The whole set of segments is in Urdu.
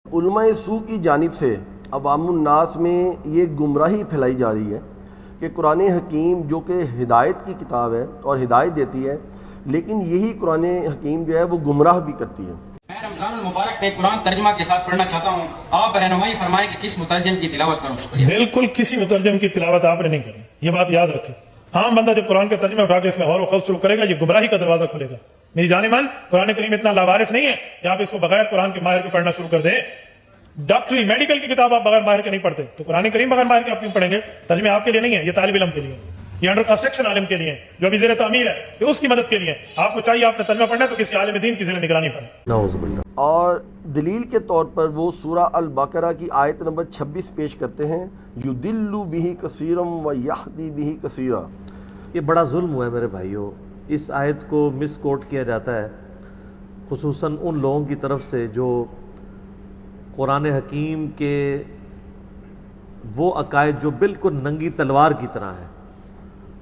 علماء سو کی جانب سے عوام الناس میں یہ گمراہی پھیلائی جا رہی ہے کہ قرآن حکیم جو کہ ہدایت کی کتاب ہے اور ہدایت دیتی ہے، لیکن یہی قرآن حکیم جو ہے وہ گمراہ بھی کرتی ہے۔ میں رمضان المبارک میں قرآن ترجمہ کے ساتھ پڑھنا چاہتا ہوں، آپ رہنمائی فرمائیں کہ کس مترجم کی تلاوت کروں؟ شکریہ۔ بالکل کسی مترجم کی تلاوت آپ نے نہیں کرنی، یہ بات یاد رکھیں۔ عام بندہ جب قرآن کا ترجمہ اٹھا کے اس میں غور و خوض شروع کرے گا، یہ گمراہی کا دروازہ کھلے گا۔ میری جان من، قرآن کریم اتنا لاوارث نہیں ہے کہ آپ اس کو بغیر قرآن کے ماہر کے پڑھنا شروع کر دیں۔ ڈاکٹری میڈیکل کی کتاب آپ بغیر ماہر کے نہیں پڑھتے، تو قرآن کریم بغیر ماہر کے آپ کیوں پڑھیں گے؟ ترجمہ آپ کے لیے نہیں ہے، یہ طالب علم کے لیے، یہ انڈر کنسٹرکشن عالم کے لیے، جو ابھی زیر تعمیر ہے، یہ اس کی مدد کے لیے۔ آپ کو چاہیے آپ نے ترجمہ پڑھنا ہے تو کسی عالم دین کی زیر نگرانی پڑھیں۔ نعوذ باللہ۔ اور دلیل کے طور پر وہ سورہ البقرہ کی آیت نمبر 26 پیش کرتے ہیں، یُضِلُّ بِهِ کثیرا وَیَہْدِی بِهِ کثیرا۔ یہ بڑا ظلم ہوا ہے میرے بھائیوں، اس آیت کو مس کوٹ کیا جاتا ہے خصوصاً ان لوگوں کی طرف سے جو قرآن حکیم کے وہ عقائد جو بالکل ننگی تلوار کی طرح ہیں،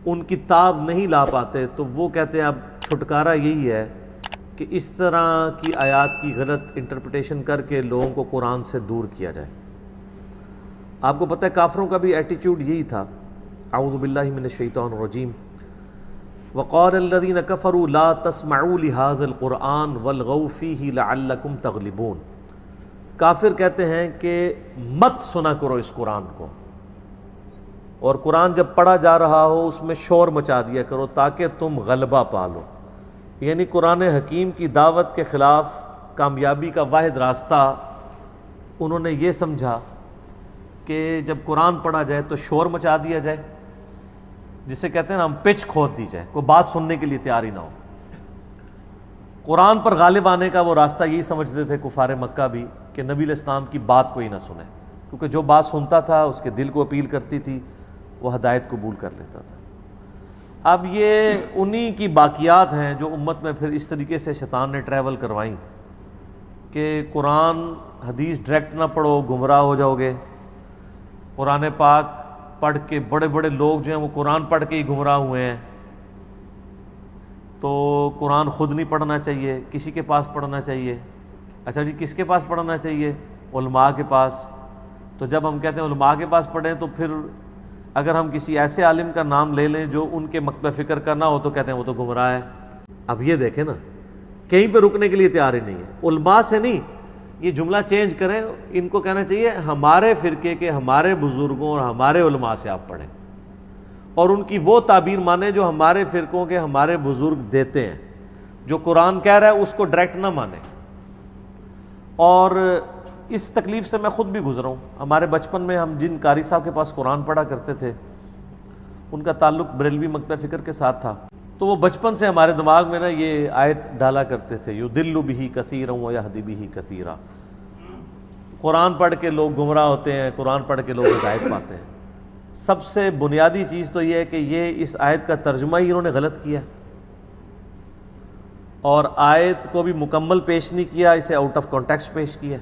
ان کی تاب نہیں لا پاتے، تو وہ کہتے ہیں اب چھٹکارا یہی ہے کہ اس طرح کی آیات کی غلط انٹرپریٹیشن کر کے لوگوں کو قرآن سے دور کیا جائے۔ آپ کو پتہ ہے کافروں کا بھی ایٹیٹیوڈ یہی تھا۔ اعوذ باللہ من الشیطان الرجیم۔ وقال الذین کفروا لا تسمعوا لهذا القرآن والغوا فیہ لعلکم تغلبون۔ کافر کہتے ہیں کہ مت سنا کرو اس قرآن کو، اور قرآن جب پڑھا جا رہا ہو اس میں شور مچا دیا کرو تاکہ تم غلبہ پالو۔ یعنی قرآن حکیم کی دعوت کے خلاف کامیابی کا واحد راستہ انہوں نے یہ سمجھا کہ جب قرآن پڑھا جائے تو شور مچا دیا جائے، جسے کہتے ہیں نا ہم پچ کھود دی جائے، کوئی بات سننے کے لیے تیار ہی نہ ہو۔ قرآن پر غالب آنے کا وہ راستہ یہی سمجھتے تھے کفار مکہ بھی، کہ نبی علیہ السلام کی بات کوئی نہ سنے، کیونکہ جو بات سنتا تھا اس کے دل کو اپیل کرتی تھی، وہ ہدایت قبول کر لیتا تھا۔ اب یہ انہی کی باقیات ہیں جو امت میں پھر اس طریقے سے شیطان نے ٹریول کروائیں کہ قرآن حدیث ڈائریکٹ نہ پڑھو گمراہ ہو جاؤ گے۔ قرآن پاک پڑھ کے بڑے بڑے لوگ جو ہیں وہ قرآن پڑھ کے ہی گمراہ ہوئے ہیں، تو قرآن خود نہیں پڑھنا چاہیے، کسی کے پاس پڑھنا چاہیے۔ اچھا جی، کس کے پاس پڑھنا چاہیے؟ علماء کے پاس۔ تو جب ہم کہتے ہیں علماء کے پاس پڑھیں، تو پھر اگر ہم کسی ایسے عالم کا نام لے لیں جو ان کے مکتب فکر کا نہ ہو تو کہتے ہیں وہ تو گمراہ ہے۔ اب یہ دیکھیں نا، کہیں پہ رکنے کے لیے تیار ہی نہیں ہے۔ علماء سے نہیں، یہ جملہ چینج کریں، ان کو کہنا چاہیے ہمارے فرقے کے ہمارے بزرگوں اور ہمارے علماء سے آپ پڑھیں، اور ان کی وہ تعبیر مانیں جو ہمارے فرقوں کے ہمارے بزرگ دیتے ہیں۔ جو قرآن کہہ رہا ہے اس کو ڈائریکٹ نہ مانیں۔ اور اس تکلیف سے میں خود بھی گزرا ہوں۔ ہمارے بچپن میں ہم جن قاری صاحب کے پاس قرآن پڑھا کرتے تھے، ان کا تعلق بریلوی مکتب فکر کے ساتھ تھا، تو وہ بچپن سے ہمارے دماغ میں نا یہ آیت ڈالا کرتے تھے، یُضِلُّ بِهِ کثیرا وَیَہْدِی بِهِ کثیرا۔ قرآن پڑھ کے لوگ گمراہ ہوتے ہیں، قرآن پڑھ کے لوگ ہدایت پاتے ہیں۔ سب سے بنیادی چیز تو یہ ہے کہ یہ اس آیت کا ترجمہ ہی انہوں نے غلط کیا، اور آیت کو بھی مکمل پیش نہیں کیا، اسے آؤٹ آف کانٹیکسٹ پیش کیا۔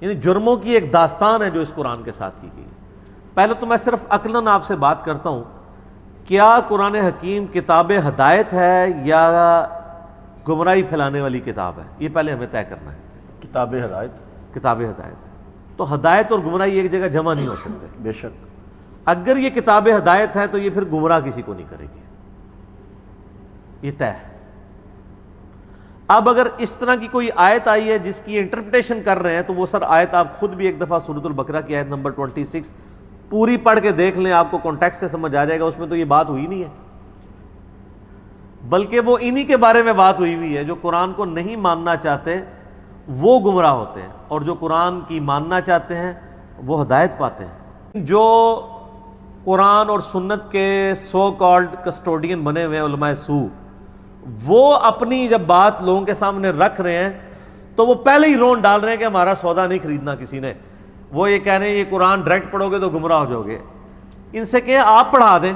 یعنی جرموں کی ایک داستان ہے جو اس قرآن کے ساتھ کی گئی۔ پہلے تو میں صرف عقلاً آپ سے بات کرتا ہوں، کیا قرآن حکیم کتاب ہدایت ہے یا گمراہی پھیلانے والی کتاب ہے؟ یہ پہلے ہمیں طے کرنا ہے۔ کتاب ہدایت، کتاب ہدایت ہے، تو ہدایت اور گمراہی ایک جگہ جمع نہیں ہو سکتے۔ بے شک۔ اگر یہ کتاب ہدایت ہے تو یہ پھر گمراہ کسی کو نہیں کرے گی، یہ طے ہے۔ اب اگر اس طرح کی کوئی آیت آئی ہے جس کی انٹرپریٹیشن کر رہے ہیں، تو وہ سر آیت آپ خود بھی ایک دفعہ سورۃ البقرہ کی آیت نمبر 26 پوری پڑھ کے دیکھ لیں، آپ کو کانٹیکسٹ سے سمجھ آ جائے گا، اس میں تو یہ بات ہوئی نہیں ہے، بلکہ وہ انہی کے بارے میں بات ہوئی ہوئی ہے جو قرآن کو نہیں ماننا چاہتے وہ گمراہ ہوتے ہیں، اور جو قرآن کی ماننا چاہتے ہیں وہ ہدایت پاتے ہیں۔ جو قرآن اور سنت کے سو کالڈ کسٹوڈین بنے ہوئے ہیں علماء سو، وہ اپنی جب بات لوگوں کے سامنے رکھ رہے ہیں تو وہ پہلے ہی رون ڈال رہے ہیں کہ ہمارا سودا نہیں خریدنا کسی نے۔ وہ یہ کہہ رہے ہیں یہ قرآن ڈائریکٹ پڑھو گے تو گمراہ ہو جاؤ گے۔ ان سے کہ آپ پڑھا دیں،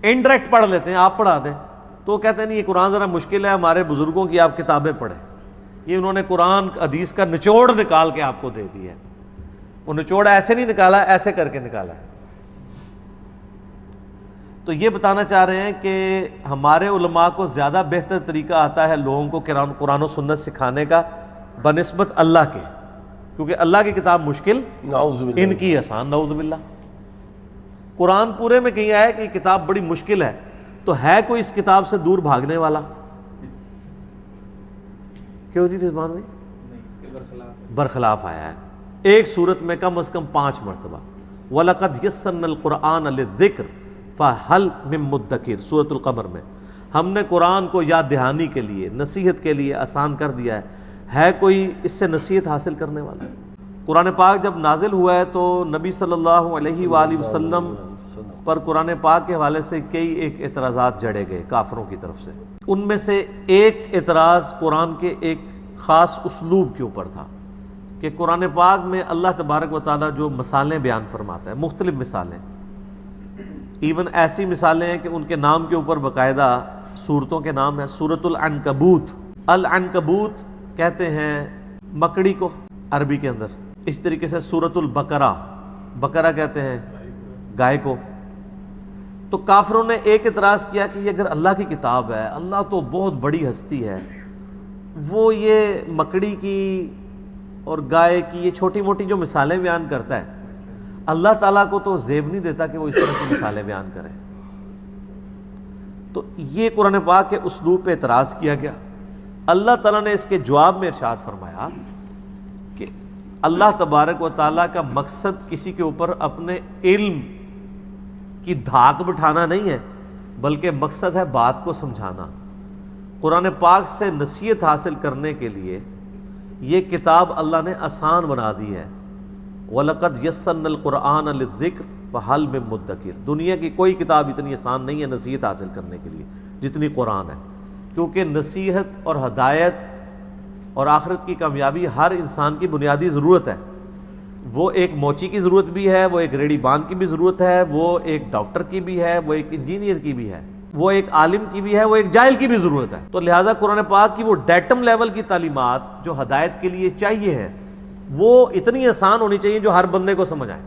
انڈائریکٹ پڑھ لیتے ہیں، آپ پڑھا دیں، تو وہ کہتے ہیں نہیں یہ قرآن ذرا مشکل ہے، ہمارے بزرگوں کی آپ کتابیں پڑھیں۔ یہ انہوں نے قرآن حدیث کا نچوڑ نکال کے آپ کو دے دیا ہے۔ وہ نچوڑ ایسے نہیں نکالا، ایسے کر کے نکالا ہے۔ تو یہ بتانا چاہ رہے ہیں کہ ہمارے علماء کو زیادہ بہتر طریقہ آتا ہے لوگوں کو قرآن و سنت سکھانے کا، بنسبت اللہ کے، کیونکہ اللہ کی کتاب مشکل، نعوذ باللہ۔ ان کی آسان، نعوذ باللہ۔ قرآن پورے میں کہیں آیا ہے کہ یہ کتاب بڑی مشکل ہے، تو ہے کوئی اس کتاب سے دور بھاگنے والا؟ کیوں جی رضوان بھائی؟ برخلاف آیا ہے، ایک صورت میں کم از کم 5 مرتبہ۔ وَلَقَدْ يَسَّرْنَا الْقُرْآنَ لِلذِّكْرِ فَهَلْ مِن مُدَّكِرٍ، سورۃ القمر میں ہم نے قرآن کو یاد دہانی کے لیے، نصیحت کے لیے آسان کر دیا ہے کوئی اس سے نصیحت حاصل کرنے والا؟ قرآن پاک جب نازل ہوا ہے تو نبی صلی اللہ علیہ وآلہ وسلم پر قرآن پاک کے حوالے سے کئی ایک اعتراضات جڑے گئے کافروں کی طرف سے۔ ان میں سے ایک اعتراض قرآن کے ایک خاص اسلوب کے اوپر تھا کہ قرآن پاک میں اللہ تبارک و تعالیٰ جو مثالیں بیان فرماتا ہے، مختلف مثالیں، ایون ایسی مثالیں ہیں کہ ان کے نام کے اوپر باقاعدہ صورتوں کے نام ہیں۔ سورۃ العنکبوت، العنکبوت کہتے ہیں مکڑی کو عربی کے اندر، اس طریقے سے سورۃ البقرہ، بقرہ کہتے ہیں گائے کو۔ تو کافروں نے ایک اعتراض کیا کہ یہ اگر اللہ کی کتاب ہے، اللہ تو بہت بڑی ہستی ہے، وہ یہ مکڑی کی اور گائے کی یہ چھوٹی موٹی جو مثالیں بیان کرتا ہے، اللہ تعالیٰ کو تو زیب نہیں دیتا کہ وہ اس طرح کی مثالیں بیان کرے۔ تو یہ قرآن پاک کے اسلوب پہ اعتراض کیا گیا۔ اللہ تعالیٰ نے اس کے جواب میں ارشاد فرمایا کہ اللہ تبارک و تعالیٰ کا مقصد کسی کے اوپر اپنے علم کی دھاک بٹھانا نہیں ہے، بلکہ مقصد ہے بات کو سمجھانا۔ قرآن پاک سے نصیحت حاصل کرنے کے لیے یہ کتاب اللہ نے آسان بنا دی ہے۔ وَلَقَدْ يَسَّرْنَا الْقُرْآنَ لِلذِّكْرِ فَهَلْ مِن مُدَّكِرٍ، دنیا کی کوئی کتاب اتنی آسان نہیں ہے نصیحت حاصل کرنے کے لیے جتنی قرآن ہے، کیونکہ نصیحت اور ہدایت اور آخرت کی کامیابی ہر انسان کی بنیادی ضرورت ہے۔ وہ ایک موچی کی ضرورت بھی ہے، وہ ایک ریڑھی بان کی بھی ضرورت ہے، وہ ایک ڈاکٹر کی بھی ہے، وہ ایک انجینئر کی بھی ہے، وہ ایک عالم کی بھی ہے، وہ ایک جاہل کی بھی ضرورت ہے۔ تو لہٰذا قرآن پاک کی وہ ڈیٹم لیول کی تعلیمات جو ہدایت کے لیے چاہیے ہے، وہ اتنی آسان ہونی چاہیے جو ہر بندے کو سمجھ آئے۔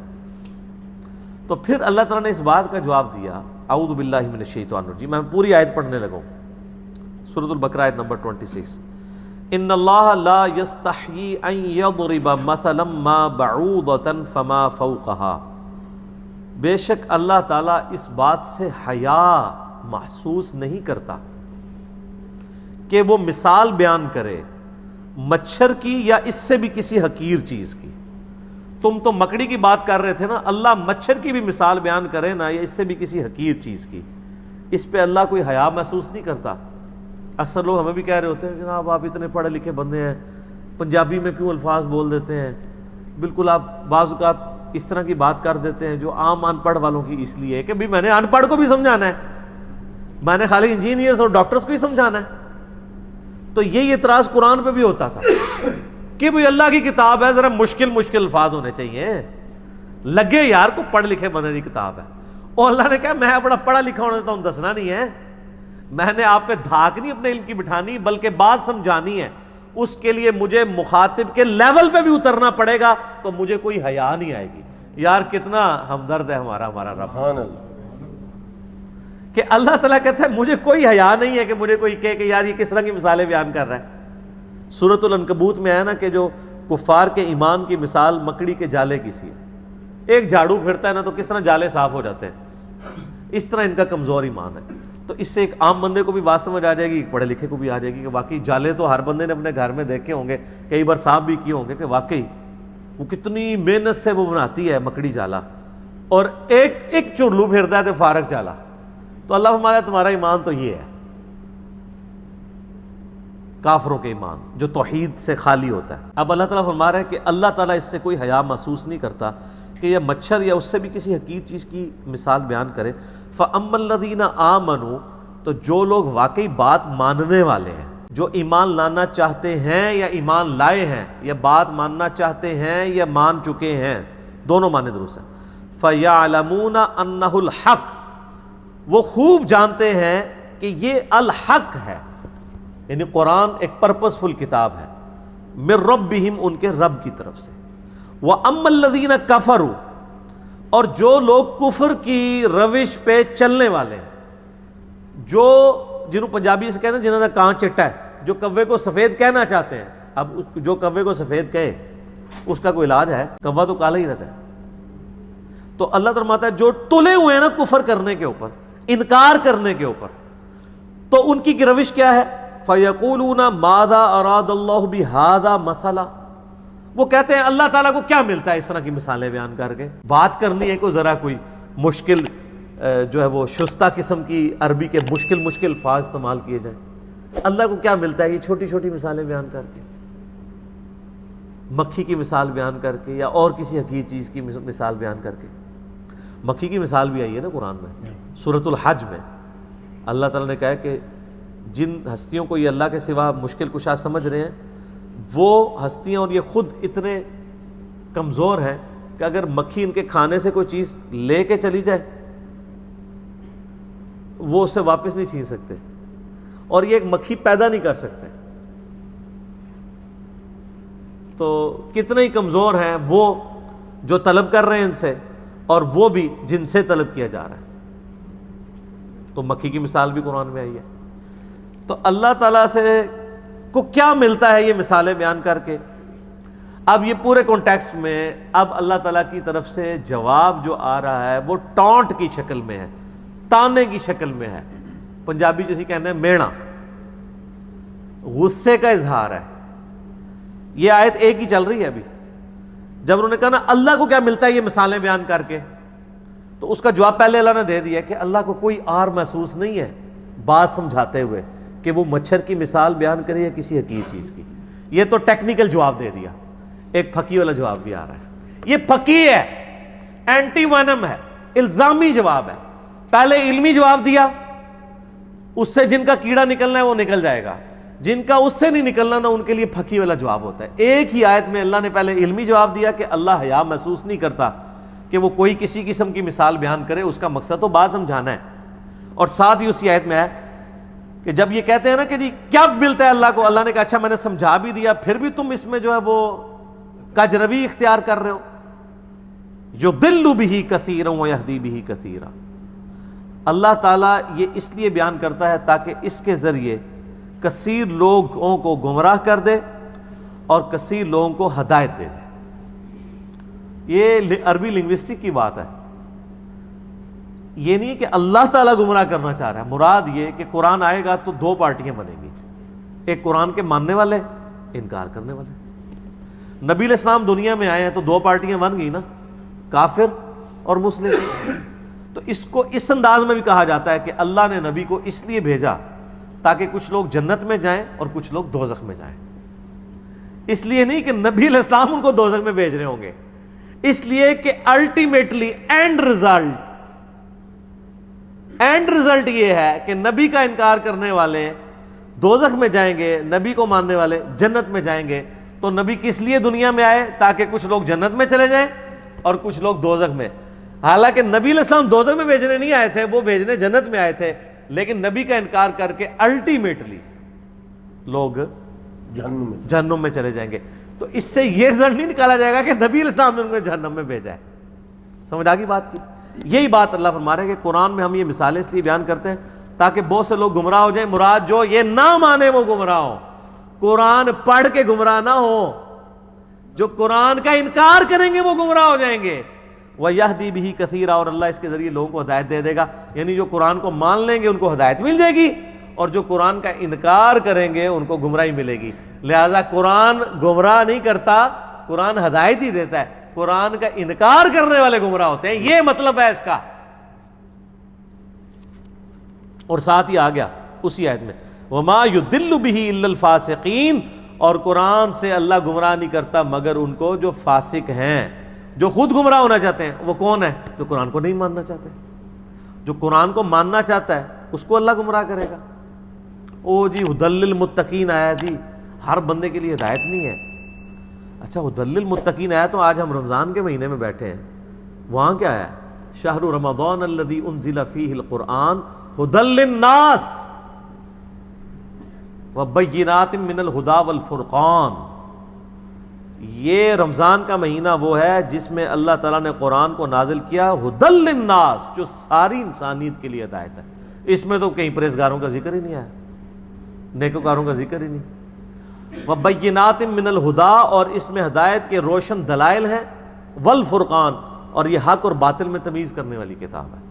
تو پھر اللہ تعالیٰ نے اس بات کا جواب دیا، اعوذ باللہ من الشیطان الرجیم، میں پوری آیت پڑھنے لگا ہوں، سورۃ البقرہ آیت نمبر 26۔ ان اللہ لا یستحیی ان یضرب مثلا ما بعوضۃ فما فوقها، بے شک اللہ تعالیٰ اس بات سے حیا محسوس نہیں کرتا کہ وہ مثال بیان کرے مچھر کی یا اس سے بھی کسی حقیر چیز کی۔ تم تو مکڑی کی بات کر رہے تھے نا، اللہ مچھر کی بھی مثال بیان کرے نا، یا اس سے بھی کسی حقیر چیز کی، اس پہ اللہ کوئی حیا محسوس نہیں کرتا۔ اکثر لوگ ہمیں بھی کہہ رہے ہوتے ہیں جناب آپ اتنے پڑھے لکھے بندے ہیں، پنجابی میں کیوں الفاظ بول دیتے ہیں، بالکل آپ بعض اوقات اس طرح کی بات کر دیتے ہیں جو عام ان پڑھ والوں کی اس لیے ہے کہ بھی میں نے ان پڑھ کو بھی سمجھانا ہے، میں نے خالی انجینئرز اور ڈاکٹرز کو ہی سمجھانا ہے۔ تو یہی اعتراض قرآن پہ بھی ہوتا تھا کہ بھئی اللہ کی کتاب ہے، ذرا مشکل الفاظ ہونے چاہیے، لگے یار کو پڑھ لکھے بندے کی کتاب ہے۔ اور اللہ نے کہا میں اپنا پڑھا لکھا ہونا تو دسنا نہیں ہے، میں نے آپ پہ دھاک نہیں اپنے علم کی بٹھانی، بلکہ بات سمجھانی ہے، اس کے لیے مجھے مخاطب کے لیول پہ بھی اترنا پڑے گا، تو مجھے کوئی حیا نہیں آئے گی۔ یار کتنا ہمدرد ہے ہمارا رب، سبحان اللہ، کہ اللہ تعالیٰ کہتا ہے مجھے کوئی حیا نہیں ہے کہ مجھے کوئی کہے کہ یار یہ کس طرح کی مثالیں بیان کر رہا ہے۔ سورۃ العنکبوت میں آیا نا کہ جو کفار کے ایمان کی مثال مکڑی کے جالے کی سی ہے، ایک جھاڑو پھرتا ہے نا تو کس طرح جالے صاف ہو جاتے ہیں، اس طرح ان کا کمزور ایمان ہے۔ تو اس سے ایک عام بندے کو بھی بات سمجھ آ جائے گی، ایک پڑھے لکھے کو بھی آ جائے گی کہ واقعی جالے تو ہر بندے نے اپنے گھر میں دیکھے ہوں گے، کئی بار صاف بھی کیے ہوں گے کہ واقعی وہ کتنی محنت سے وہ بناتی ہے مکڑی جالا، اور ایک چرلو پھرتا ہے تو فارغ جالا۔ تو اللہ فرماتا ہے تمہارا ایمان تو یہ ہے، کافروں کے ایمان جو توحید سے خالی ہوتا ہے۔ اب اللہ تعالیٰ فرما رہا ہے کہ اللہ تعالیٰ اس سے کوئی حیا محسوس نہیں کرتا کہ یہ مچھر یا اس سے بھی کسی حقیر چیز کی مثال بیان کرے۔ فَأَمَّا الَّذِينَ آمَنُوا، تو جو لوگ واقعی بات ماننے والے ہیں، جو ایمان لانا چاہتے ہیں یا ایمان لائے ہیں، یا بات ماننا چاہتے ہیں یا مان چکے ہیں، دونوں معنی درست ہیں۔ فَيَعْلَمُونَ أَنَّهُ الْحَقُّ، وہ خوب جانتے ہیں کہ یہ الحق ہے، یعنی قرآن ایک پرپسفل کتاب ہے، من ربہم، ان کے رب کی طرف سے۔ وَأَمَّا الَّذِينَ كَفَرُوا، اور جو لوگ کفر کی روش پہ چلنے والے ہیں، جو جنہوں پنجابی سے کہتے ہیں جنہوں نے کان چٹا ہے، جو کوے کو سفید کہنا چاہتے ہیں، اب جو کوے کو سفید کہے اس کا کوئی علاج ہے؟ کوا تو کالا ہی رہتا ہے. تو اللہ فرماتا ہے جو تلے ہوئے ہیں نا کفر کرنے کے اوپر، انکار کرنے کے اوپر، تو ان کی روش کیا ہے؟ فَيَقُولُونَ مَاذَا أَرَادَ اللَّهُ بِهَذَا مَثَلًا، وہ کہتے ہیں اللہ تعالیٰ کو کیا ملتا ہے اس طرح کی مثالیں بیان کر کے. بات کرنی ہے کوئی ذرا کوئی مشکل جو ہے وہ شستہ قسم کی عربی کے مشکل الفاظ استعمال کیے جائیں. اللہ کو کیا ملتا ہے یہ چھوٹی چھوٹی مثالیں بیان کر کے، مکھی کی مثال بیان کر کے یا اور کسی حقیقی چیز کی مثال بیان کر کے. مکھی کی مثال بھی آئی ہے نا قرآن میں، سورۃ الحج میں. اللہ تعالیٰ نے کہا کہ جن ہستیوں کو یہ اللہ کے سوا مشکل کشا سمجھ رہے ہیں وہ ہستیاں اور یہ خود اتنے کمزور ہیں کہ اگر مکھی ان کے کھانے سے کوئی چیز لے کے چلی جائے وہ اسے واپس نہیں چھین سکتے، اور یہ ایک مکھی پیدا نہیں کر سکتے. تو کتنے ہی کمزور ہیں وہ جو طلب کر رہے ہیں ان سے، اور وہ بھی جن سے طلب کیا جا رہا ہے. تو مکھی کی مثال بھی قرآن میں آئی ہے. تو اللہ تعالیٰ سے کو کیا ملتا ہے یہ مثالیں بیان کر کے. اب یہ پورے کانٹیکسٹ میں اب اللہ تعالیٰ کی طرف سے جواب جو آ رہا ہے وہ ٹانٹ کی شکل میں ہے، تانے کی شکل میں ہے. پنجابی جیسے کہتے ہیں میڑا، غصے کا اظہار ہے. یہ آیت ایک ہی چل رہی ہے ابھی. جب انہوں نے کہا نا اللہ کو کیا ملتا ہے یہ مثالیں بیان کر کے، تو اس کا جواب پہلے اللہ نے دے دیا کہ اللہ کو کوئی آر محسوس نہیں ہے بات سمجھاتے ہوئے کہ وہ مچھر کی مثال بیان کرے یا کسی حقیقی چیز کی. یہ تو ٹیکنیکل جواب دے دیا. ایک پھکی والا جواب بھی آ رہا ہے. یہ پھکی ہے، اینٹی وینم ہے، الزامی جواب ہے. پہلے علمی جواب دیا، اس سے جن کا کیڑا نکلنا ہے وہ نکل جائے گا، جن کا اس سے نہیں نکلنا نا ان کے لیے پھکی والا جواب ہوتا ہے. ایک ہی آیت میں اللہ نے پہلے علمی جواب دیا کہ اللہ حیا محسوس نہیں کرتا کہ وہ کوئی کسی قسم کی مثال بیان کرے، اس کا مقصد تو بات سمجھانا ہے. اور ساتھ ہی اسی آیت میں ہے کہ جب یہ کہتے ہیں نا کہ جی کیا ملتا ہے اللہ کو، اللہ نے کہا اچھا میں نے سمجھا بھی دیا پھر بھی تم اس میں جو ہے وہ کجروی اختیار کر رہے ہو. یضل بہ کثیرا ویہدی بہ کثیرا. اللہ تعالیٰ یہ اس لیے بیان کرتا ہے تاکہ اس کے ذریعے کثیر لوگوں کو گمراہ کر دے اور کثیر لوگوں کو ہدایت دے دے. یہ عربی لنگوسٹک کی بات ہے. یہ نہیں کہ اللہ تعالیٰ گمراہ کرنا چاہ رہا ہے. مراد یہ کہ قرآن آئے گا تو دو پارٹیاں بنیں گی، ایک قرآن کے ماننے والے، انکار کرنے والے. نبی علیہ السلام دنیا میں آئے ہیں تو دو پارٹیاں بن گئی نا، کافر اور مسلم. تو اس کو اس انداز میں بھی کہا جاتا ہے کہ اللہ نے نبی کو اس لیے بھیجا تاکہ کچھ لوگ جنت میں جائیں اور کچھ لوگ دوزخ میں جائیں. اس لیے نہیں کہ نبی علیہ السلام ان کو دوزخ میں بھیج رہے ہوں گے، اس لیے کہ الٹیمیٹلی اینڈ رزلٹ یہ ہے کہ نبی کا انکار کرنے والے دوزخ میں جائیں گے، نبی کو ماننے والے جنت میں جائیں گے. تو نبی کس لیے دنیا میں آئے؟ تاکہ کچھ لوگ جنت میں چلے جائیں اور کچھ لوگ دوزخ میں. حالانکہ نبی علیہ السلام دوزخ میں بھیجنے نہیں آئے تھے، وہ بھیجنے جنت میں آئے تھے. لیکن نبی کا انکار کر کے الٹیمیٹلی لوگ جہنم میں چلے جائیں گے. تو اس سے یہ رزلٹ نہیں نکالا جائے گا کہ نبی علیہ السلام نے ان کو جہنم میں بھیجا ہے. سمجھ آ گئی بات کی؟ یہی بات اللہ فرما رہے ہیں کہ قرآن میں ہم یہ مثالیں اس لیے بیان کرتے ہیں تاکہ بہت سے لوگ گمراہ ہو جائیں. مراد جو یہ نہ مانے وہ گمراہ ہو، قرآن پڑھ کے گمراہ نہ ہو. جو قرآن کا انکار کریں گے وہ گمراہ ہو جائیں گے. وَيَهْدِي بِهِ كَثِيرًا، اور اللہ اس کے ذریعے لوگوں کو ہدایت دے دے گا. یعنی جو قرآن کو مان لیں گے ان کو ہدایت مل جائے گی، اور جو قرآن کا انکار کریں گے ان کو گمراہی ملے گی. لہذا قرآن گمراہ نہیں کرتا، قرآن ہدایت ہی دیتا ہے. قرآن کا انکار کرنے والے گمراہ ہوتے ہیں، یہ مطلب ہے اس کا. اور ساتھ ہی آ گیا اسی آیت میں وَمَا يُضِلُّ بِهِ إِلَّا الْفَاسِقِينَ، اور قرآن سے اللہ گمراہ نہیں کرتا مگر ان کو جو فاسق ہیں، جو خود گمراہ ہونا چاہتے ہیں. وہ کون ہے؟ جو قرآن کو نہیں ماننا چاہتے. جو قرآن کو ماننا چاہتا ہے اس کو اللہ گمراہ کرے گا. او جی ہدی للمتقین آیا جی، ہر بندے کے لیے ہدایت نہیں ہے. اچھا ہدی للمتقین آیا تو آج ہم رمضان کے مہینے میں بیٹھے ہیں، وہاں کیا ہے؟ شہر رمضان الذی انزل فیہ القرآن ہدی للناس وبینات من الہدی والفرقان. یہ رمضان کا مہینہ وہ ہے جس میں اللہ تعالیٰ نے قرآن کو نازل کیا ہدی للناس، جو ساری انسانیت کے لیے ہدایت ہے. اس میں تو کہیں پرہیزگاروں کا ذکر ہی نہیں آیا، نیکوکاروں کا ذکر ہی نہیں. وَبَيِّنَاتٍ مِّنَ الْہُدَىٰ، اور اس میں ہدایت کے روشن دلائل ہیں، وَالْفُرْقان، اور یہ حق اور باطل میں تمیز کرنے والی کتاب ہے۔